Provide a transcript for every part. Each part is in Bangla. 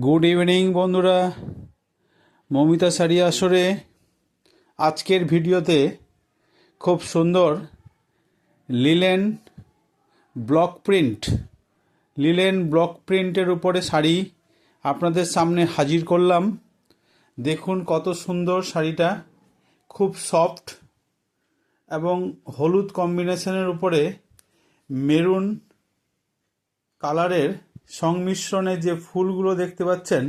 গুড ইভিনিং বন্ধুরা। মমিতা শাড়ি আসরে আজকের ভিডিওতে খুব সুন্দর লিলেন ব্লক প্রিন্টের উপরে শাড়ি আপনাদের সামনে হাজির করলাম। দেখুন কত সুন্দর শাড়িটা, খুব সফট এবং হলুদ কম্বিনেশনের উপরে মেরুন কালারের সংমিশ্রণে যে ফুলগুলো দেখতে পাচ্ছেন,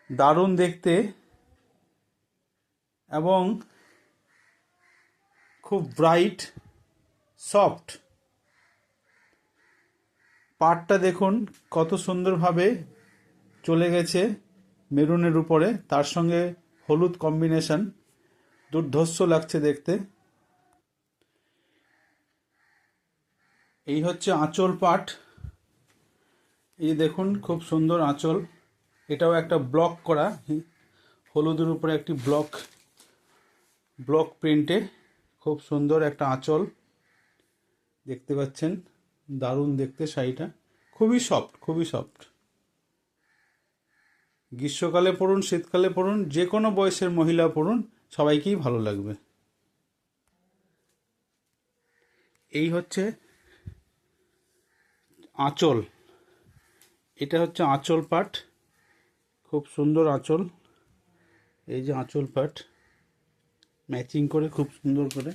দারুণ দেখতে এবং খুব ব্রাইট সফট। পাড়টা দেখুন কত সুন্দরভাবে চলে গেছে মেরুনের উপরে, তার সঙ্গে হলুদ কম্বিনেশন, দুর্ধর্ষ লাগছে দেখতে। এই হচ্ছে আঁচল পাট, এই দেখুন খুব সুন্দর আঁচল। এটাও একটা ব্লক করা, হলুদের উপরে একটি ব্লক প্রিন্টে খুব সুন্দর একটা আঁচল দেখতে পাচ্ছেন। দারুণ দেখতে শাড়িটা, খুবই সফট। গ্রীষ্মকালে পরুন, শীতকালে পরুন, যে কোনো বয়সের মহিলা পরুন, সবাইকেই ভালো লাগবে। এই হচ্ছে আঁচল, এটা হচ্ছে আঁচল পাট, খুব সুন্দর আঁচল। এই যে আঁচল পাট ম্যাচিং করে খুব সুন্দর করে